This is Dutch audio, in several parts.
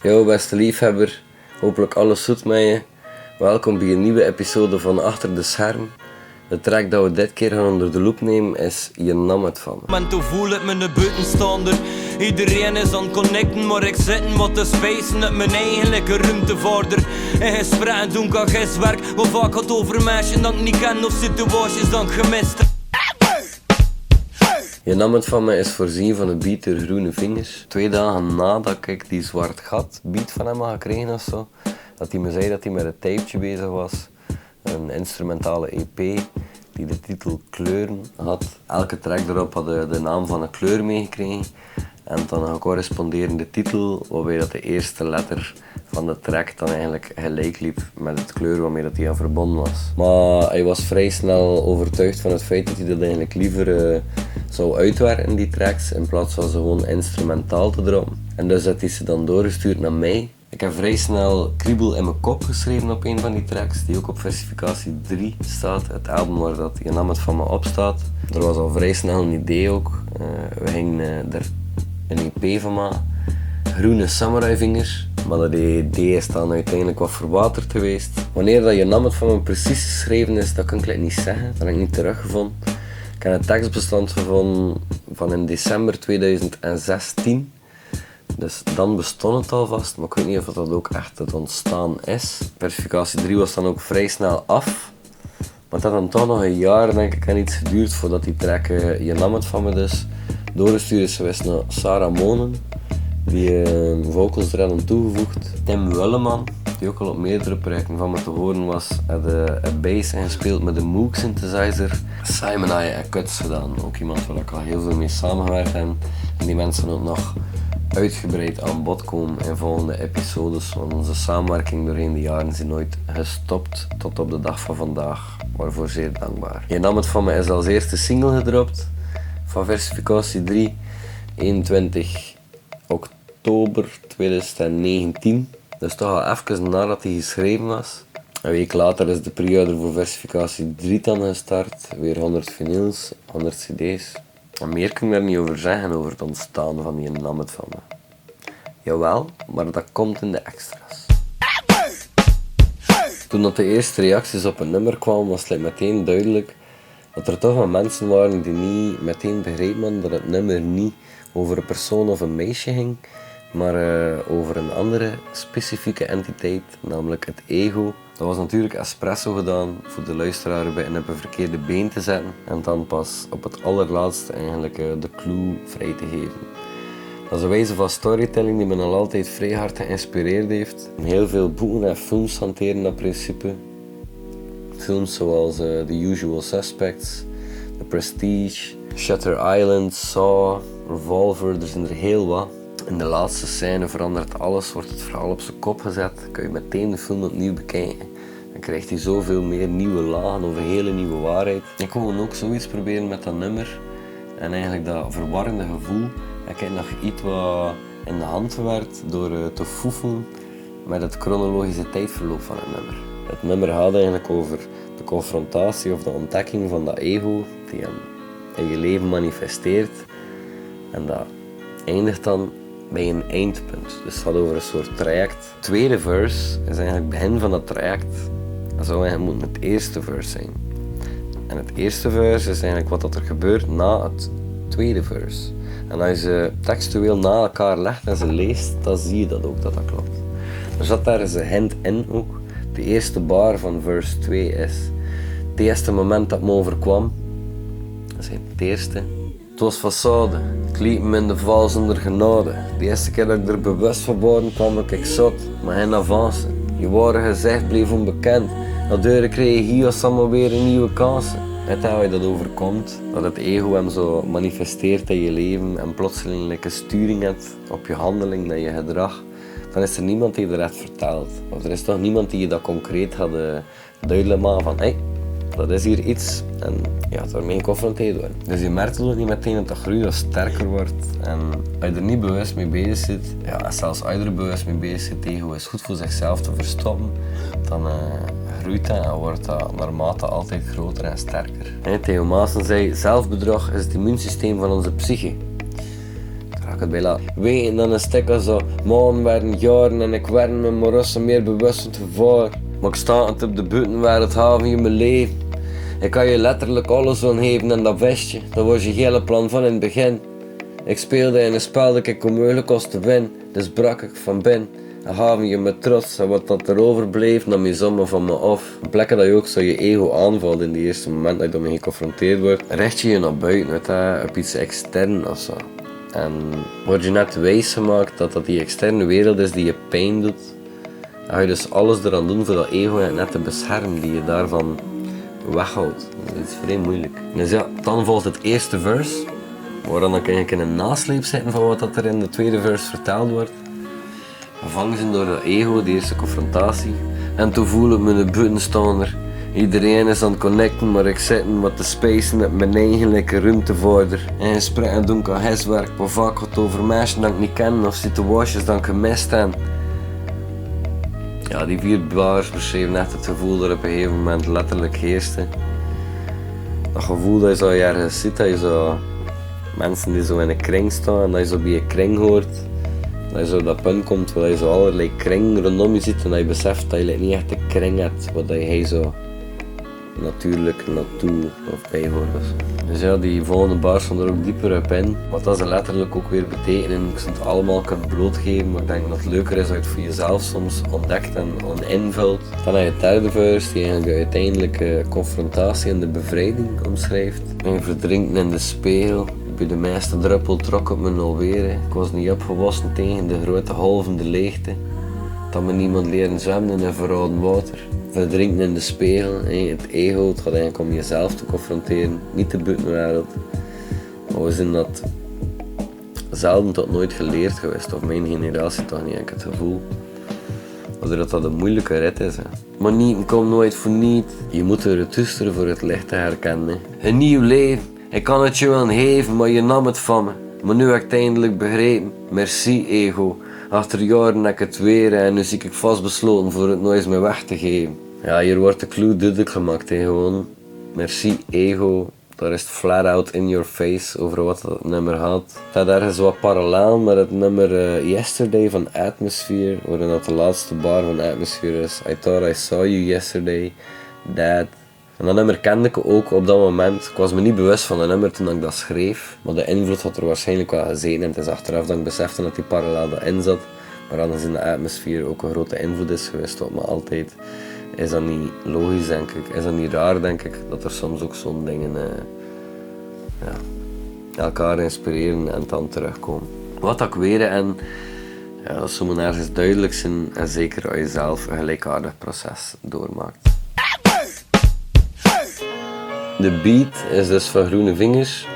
Yo beste liefhebber, hopelijk alles goed met je. Welkom bij een nieuwe episode van Achter de Scherm. De track dat we dit keer gaan onder de loep nemen is Je nam het van me. En toen voel ik me een buitenstaander. Iedereen is aan het connecten, maar ik zit wat te spacen uit mijn eigenlijke ruimtevaarder. En gesprekken doen kan giswerk, wat vaak gaat over meisjes dat ik niet ken of situaties dat ik gemist heb. Je nam het van me is voorzien van een beat door Groene Vingers. 2 dagen nadat ik die Zwart Gat beat van hem had gekregen of zo, dat hij me zei dat hij met een tapeje bezig was. Een instrumentale EP die de titel Kleuren had. Elke track erop had de naam van een kleur meegekregen. En dan een corresponderende titel, waarbij dat de eerste letter van de track dan eigenlijk gelijk liep met het kleur waarmee dat hij aan verbonden was. Maar hij was vrij snel overtuigd van het feit dat hij dat eigenlijk liever zou uitwerken, die tracks, in plaats van ze gewoon instrumentaal te droppen. En dus had hij ze dan doorgestuurd naar mij. Ik heb vrij snel Kriebel in mijn kop geschreven op een van die tracks, die ook op versificatie 3 staat, het album waar dat Je nam het van me op staat. Er was al vrij snel een idee ook. We gingen er een EP van maken. Groene Samurai Vingers. Maar dat idee is dan uiteindelijk wat verwaterd geweest. Wanneer dat Je nam het van me precies geschreven is, dat kan ik niet zeggen. Dat heb ik niet teruggevonden. Ik heb een tekstbestand gevonden van in december 2016. Dus dan bestond het alvast, maar ik weet niet of dat ook echt het ontstaan is. Versificatie 3 was dan ook vrij snel af. Maar het had dan toch nog een jaar, denk ik, en iets geduurd voordat die track Je nam het van me dus doorgestuurd is geweest naar Sarah Monen, die vocals er hadden toegevoegd. Tim Willeman, die ook al op meerdere projecten van me te horen was, had een bass ingespeeld met een Moog synthesizer. Simon Aye en Cuts gedaan, ook iemand waar ik al heel veel mee samengewerkt heb. En die mensen ook nog uitgebreid aan bod komen in volgende episodes, want onze samenwerking doorheen de jaren is nooit gestopt tot op de dag van vandaag, waarvoor zeer dankbaar. Je nam het van me is als eerste single gedropt van versificatie 3, 21 oktober 2019, dus toch al even nadat hij geschreven was. Een week later is de periode voor versificatie 3 dan gestart, weer 100 vinyls, 100 cd's. En meer kan ik daar niet over zeggen, over het ontstaan van Je nam het van me. Jawel, maar dat komt in de extra's. Toen dat de eerste reacties op een nummer kwamen, was het meteen duidelijk dat er toch wel mensen waren die niet meteen begrepen dat het nummer niet over een persoon of een meisje ging, maar over een andere specifieke entiteit, namelijk het ego. Dat was natuurlijk espresso gedaan voor de luisteraar bij op een verkeerde been te zetten en dan pas op het allerlaatste eigenlijk de clue vrij te geven. Dat is een wijze van storytelling die me al altijd vrij hard geïnspireerd heeft. Heel veel boeken en films hanteren dat principe. Films zoals The Usual Suspects, The Prestige, Shutter Island, Saw, Revolver, er zijn er heel wat. In de laatste scène verandert alles, wordt het verhaal op zijn kop gezet. Kun je meteen de film opnieuw bekijken. Dan krijgt hij zoveel meer nieuwe lagen of een hele nieuwe waarheid. Ik wil ook zoiets proberen met dat nummer. En eigenlijk dat verwarrende gevoel heb ik nog iets wat in de hand gewerkt door te foefelen met het chronologische tijdverloop van het nummer. Het nummer gaat eigenlijk over de confrontatie of de ontdekking van dat ego die hem in je leven manifesteert. En dat eindigt dan bij een eindpunt. Dus het gaat over een soort traject. Het tweede verse is eigenlijk het begin van dat traject. Dat zou eigenlijk moeten het eerste verse zijn. En het eerste verse is eigenlijk wat er gebeurt na het tweede verse. En als je ze textueel na elkaar legt en ze leest, dan zie je dat ook, dat klopt. Er zat daar eens een hint in ook. De eerste bar van verse 2 is het eerste moment dat me overkwam. Dat is het eerste. Het was façade, ik liep me in de val zonder genade. De eerste keer dat ik er bewust van word, kwam ik zot, maar geen avance. Je ware gezicht bleef onbekend. Na deuren kreeg je hier allemaal weer een nieuwe kansen. Net als je dat overkomt, dat het ego hem zo manifesteert in je leven en plotseling een sturing hebt op je handeling en je gedrag, dan is er niemand die je dat echt vertelt. Of er is toch niemand die je dat concreet gaat duidelijk maken van hey, dat is hier iets en ja, daarmee geconfronteerd worden. Dus je merkt ook niet meteen dat dat groeit, dat sterker wordt. En als je er niet bewust mee bezig zit, ja, en zelfs als je er bewust mee bezig zit, ego is goed voor zichzelf te verstoppen, dan groeit dat en wordt dat naarmate altijd groter en sterker. Theo Maassen zei, zelfbedrog is het immuunsysteem van onze psyche. Daar ga ik het bij laten. Weten dan een stuk als zo, maanden werden jaren en ik werd me maar meer bewust van het gevaar. Maar ik sta het op de buitenwereld, haven je mijn leven. Ik kan je letterlijk alles geven en dat wist je. Dat was je hele plan van in het begin. Ik speelde in een spel dat ik onmogelijk was te winnen, dus brak ik van binnen. En gaven je me trots en wat dat erover bleef nam je zomaar van me af. Op plekken dat je ook zo je ego aanvalt in die eerste moment dat je ermee geconfronteerd wordt, richt je je naar buiten op iets extern of zo. En word je net wijs gemaakt dat dat die externe wereld is die je pijn doet. En ga je dus alles eraan doen voor dat ego net te beschermen die je daarvan weghoudt. Dat is vrij moeilijk. Dus ja, dan volgt het eerste verse. Waaran dan kan je in een nasleep zitten van wat er in de tweede verse verteld wordt. Gevangen zijn door dat ego, de eerste confrontatie. En toen voel ik me een buitenstaander. Iedereen is aan het connecten, maar ik zit wat te spacen met mijn eigenlijke ruimtevorder. En gesprekken doen kan huiswerk, maar vaak gaat het over mensen dat ik niet ken of situaties dat ik gemist heb. Ja, die 4 bars beschreven echt het gevoel dat op een gegeven moment letterlijk heerste. Dat gevoel dat je zo ergens ziet, dat je zo mensen die zo in een kring staan en dat je zo bij je kring hoort. Dat je zo op dat punt komt waar je zo allerlei kring rondom je ziet en dat je beseft dat je niet echt een kring hebt wat je zo natuurlijk naartoe of bij hoort. Dus ja, die volgende bars gaan er ook dieper op in. Wat dat ze letterlijk ook weer betekenen. Ik zou het allemaal kunnen blootgeven, maar ik denk dat het leuker is als je het voor jezelf soms ontdekt en invult. Dan heb je het derde vers die eigenlijk de uiteindelijke confrontatie en de bevrijding omschrijft. En verdrinken in de spiegel. Bij de meeste druppel trok het me alweer. Ik was niet opgewassen tegen de grote golvende leegte. Dat me niemand leren zwemmen in verroden water. Verdrinken in de spiegel. Het ego, het gaat eigenlijk om jezelf te confronteren. Niet de buitenwereld. Maar we zijn dat zelden tot nooit geleerd geweest. Of mijn generatie toch niet, ik het gevoel. Waardoor dat een moeilijke rit is. Hè. Maar niet komt nooit voor niet. Je moet er tussen voor het licht te herkennen. Hè. Een nieuw leven. Ik kan het je wel geven, maar je nam het van me. Maar nu heb ik het eindelijk begrepen. Merci, ego. Achter jaren heb ik het weer en nu zie ik vastbesloten voor het nooit eens meer weg te geven. Ja, hier wordt de clue duidelijk gemaakt. Hè. Gewoon, merci, ego. Daar is het flat out in your face over wat dat nummer gaat. Het staat ergens wat parallel met het nummer Yesterday van Atmosphere. Waarin dat de laatste bar van Atmosphere is. I thought I saw you yesterday, Dad. En dat nummer kende ik ook op dat moment. Ik was me niet bewust van dat nummer toen ik dat schreef. Maar de invloed had er waarschijnlijk wel gezeten. En het is achteraf dat ik besefte dat die parallel erin zat. Maar anders in de Atmosphere ook een grote invloed is geweest op me altijd. Is dat niet logisch, denk ik? Is dat niet raar, denk ik? Dat er soms ook zo'n dingen elkaar inspireren en dan terugkomen. Wat ik weet en ja, dat zou ergens duidelijk zijn. En zeker als je zelf een gelijkaardig proces doormaakt. De beat is dus van Groene Vingers.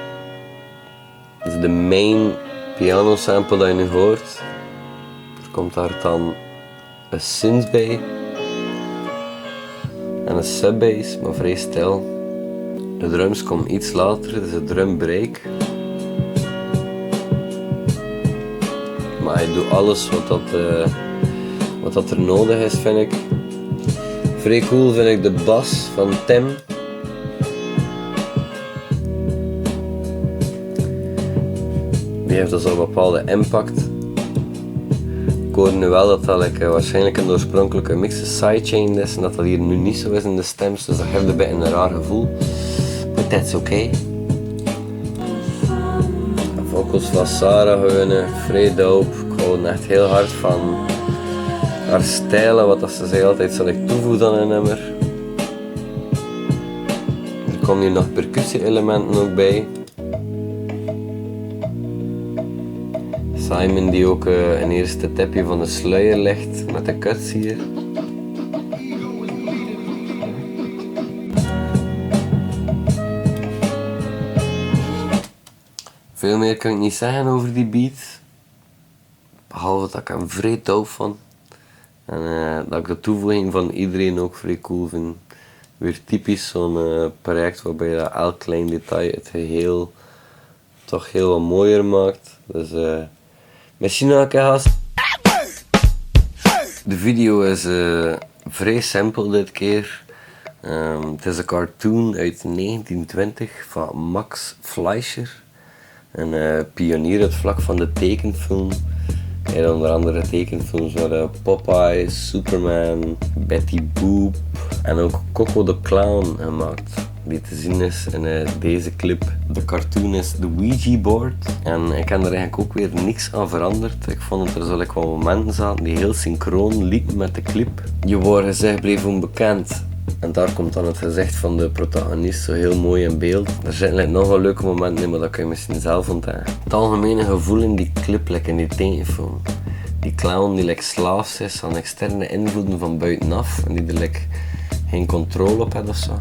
Dat is de main piano sample dat je nu hoort. Er komt daar dan een synth bij. En een subbass, maar vrij stil. De drums komen iets later, het is een drum break. Maar hij doet alles wat dat er nodig is, vind ik. Vrij cool vind ik de bas van Tim. Die heeft dus al een bepaalde impact. Ik hoor nu wel dat dat waarschijnlijk een oorspronkelijke mixed sidechain is en dat dat hier nu niet zo is in de stems, dus dat geeft een beetje een raar gevoel. Maar dat is oké. De vocals van Sarah gewoon vrij dope. Ik hou echt heel hard van haar stijl en wat dat ze zich altijd zal ik toevoegen aan een nummer. Er komen hier nog percussie-elementen ook bij. Simon die ook een eerste tipje van de sluier legt met de cuts hier. Veel meer kan ik niet zeggen over die beat. Behalve dat ik hem vrij tof vond. En dat ik de toevoeging van iedereen ook vrij cool vind. Weer typisch zo'n project waarbij dat elk klein detail het geheel toch heel wat mooier maakt. Dus misschien nog een keer gast. De video is vrij simpel dit keer. Het is een cartoon uit 1920 van Max Fleischer. Een pionier uit het vlak van de tekenfilm. Hij heeft onder andere tekenfilms waar Popeye, Superman, Betty Boop en ook Coco the Clown gemaakt. Die te zien is in deze clip. De cartoon is de Ouija board. En ik heb er eigenlijk ook weer niks aan veranderd. Ik vond dat er zo wat momenten zaten die heel synchroon liepen met de clip. Je wordt gezegd bleef onbekend. En daar komt dan het gezicht van de protagonist zo heel mooi in beeld. Er zitten nog wel leuke momenten in, maar dat kun je misschien zelf ontdekken. Het algemene gevoel in die clip, in die tekenfilm. Die clown die slaafs is aan externe invloeden van buitenaf en die er geen controle op heeft ofzo.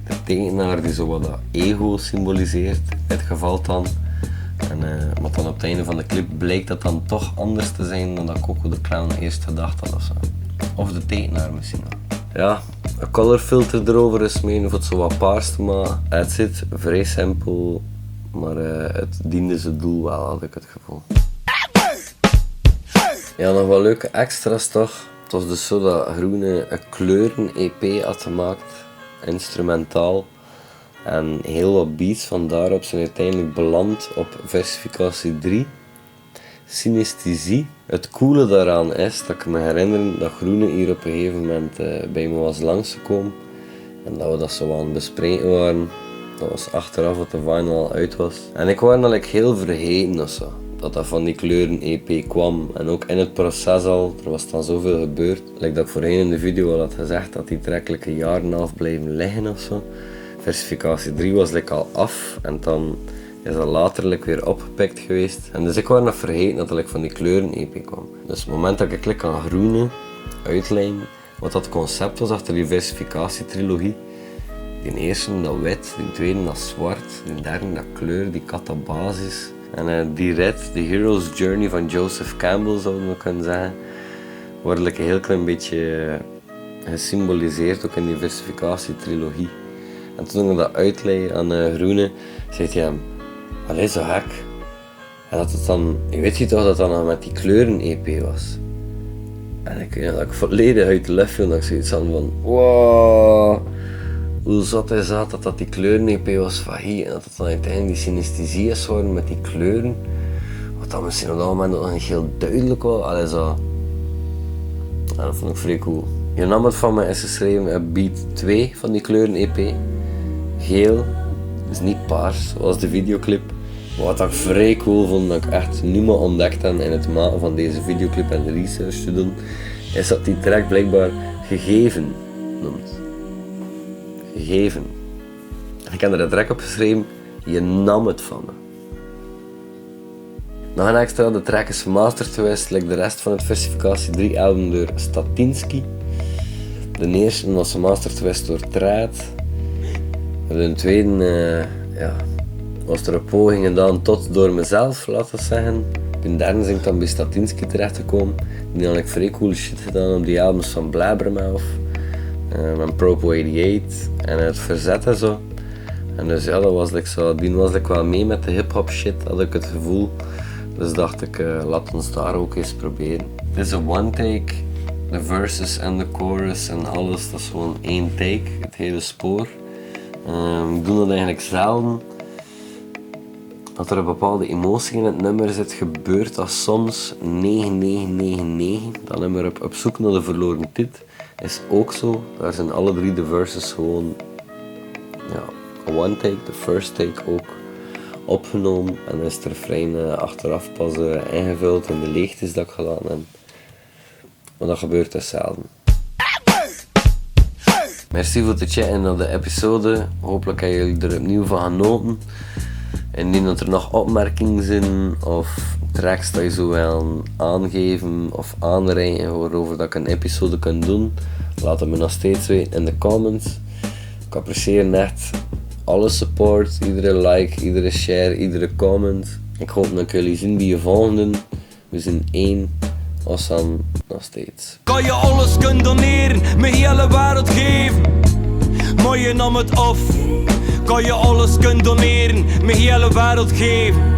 De tekenaar die zo wat dat ego symboliseert, in dit geval dan. En wat dan op het einde van de clip blijkt dat dan toch anders te zijn dan dat Coco de Clown eerst gedacht had ofzo. Of de tekenaar misschien wel. Ja, een color filter erover is mee of het zo wat paars te maken. Het zit vrij simpel, maar het diende zijn doel wel, had ik het gevoel. Ja, nog wel leuke extra's toch. Het was dus zo dat Groene een kleuren-EP had gemaakt, instrumentaal. En heel wat beats van daarop zijn uiteindelijk beland op versificatie 3. Synesthesie. Het coole daaraan is dat ik me herinner dat Groene hier op een gegeven moment bij me was langsgekomen. En dat we dat zo aan het bespreken waren. Dat was achteraf dat de vinyl al uit was. En ik was dat heel vergeten ofzo. Dat van die kleuren EP kwam. En ook in het proces al, er was dan zoveel gebeurd. Dat ik voorheen in de video al had gezegd dat die track een jaar en een half blijven liggen ofzo. Versificatie 3 was al af en dan is dat later weer opgepikt geweest. En dus ik was nog vergeten dat van die kleuren EP kwam. Dus het moment dat ik klik aan Groene, uitlijn, wat dat concept was achter die versificatie trilogie. Die eerste dat wit, die tweede dat zwart, die derde dat kleur, die kat dat basis. En die red, de Hero's Journey van Joseph Campbell zouden we kunnen zeggen, wordt een heel klein beetje gesymboliseerd ook in die versificatie trilogie. En toen ik dat uitleidde aan Groene, zei hij hem, allee zo gek. En dat het dan, je weet je toch dat dat nog met die kleuren EP was. En ik weet dat ik volledig uit de lucht viel en dat ik zoiets had van, wow, hoe zat hij zat dat die kleuren EP was van hier en dat het dan uiteindelijk die synesthesie is geworden met die kleuren. Wat dan misschien op dat moment nog niet heel duidelijk was. Allee zo. En dat vond ik vrij cool. Je nam het van me is geschreven op beat 2 van die kleuren EP. Geel, dus niet paars zoals de videoclip. Maar wat ik vrij cool vond, dat ik echt nu maar ontdekt heb in het maken van deze videoclip en de research te doen, is dat die track blijkbaar Gegeven noemt. Gegeven. En ik heb er een track op geschreven, je nam het van me. Nog een extra, de track is gemasterd geweest, like de rest van het versificatie 3 album door Statinsky. De eerste was gemasterd geweest door Traat. De tweede was er een poging gedaan tot door mezelf, laten we zeggen. De derde ben ik dan bij Statinsky terechtgekomen. Die had ik vrij cool shit gedaan op die albums van Blabbermouth. Met Propo 88 en het Verzet en zo. En dus ja, dat was zo, die was wel mee met de hip-hop shit, had ik het gevoel. Dus dacht ik, laat ons daar ook eens proberen. Het is een one take. De verses en de chorus en alles, dat is gewoon één take, het hele spoor. Ik doe dat eigenlijk zelden. Dat er een bepaalde emotie in het nummer zit, gebeurt dat soms 9999. Dat nummer op zoek naar de verloren tit is ook zo. Daar zijn alle drie de verses gewoon one take, de first take ook opgenomen. En is de refrein achteraf pas ingevuld in de leegtes dat ik gedaan heb. Maar dat gebeurt dus zelden. Merci voor het checken naar de episode. Hopelijk hebben jullie er opnieuw van genoten. Indien er nog opmerkingen zijn of tracks dat je zo wil aangeven of aanreiken waarover dat ik een episode kan doen, laat het me nog steeds weten in de comments. Ik apprecieer echt alle support, iedere like, iedere share, iedere comment. Ik hoop dat ik jullie zien bij je volgende. We zijn één. Awesome, nog steeds. Kan je alles kunnen doneren, mijn hele wereld geven. Maar je nam het af. Kan je alles kunnen doneren, mijn hele wereld geven.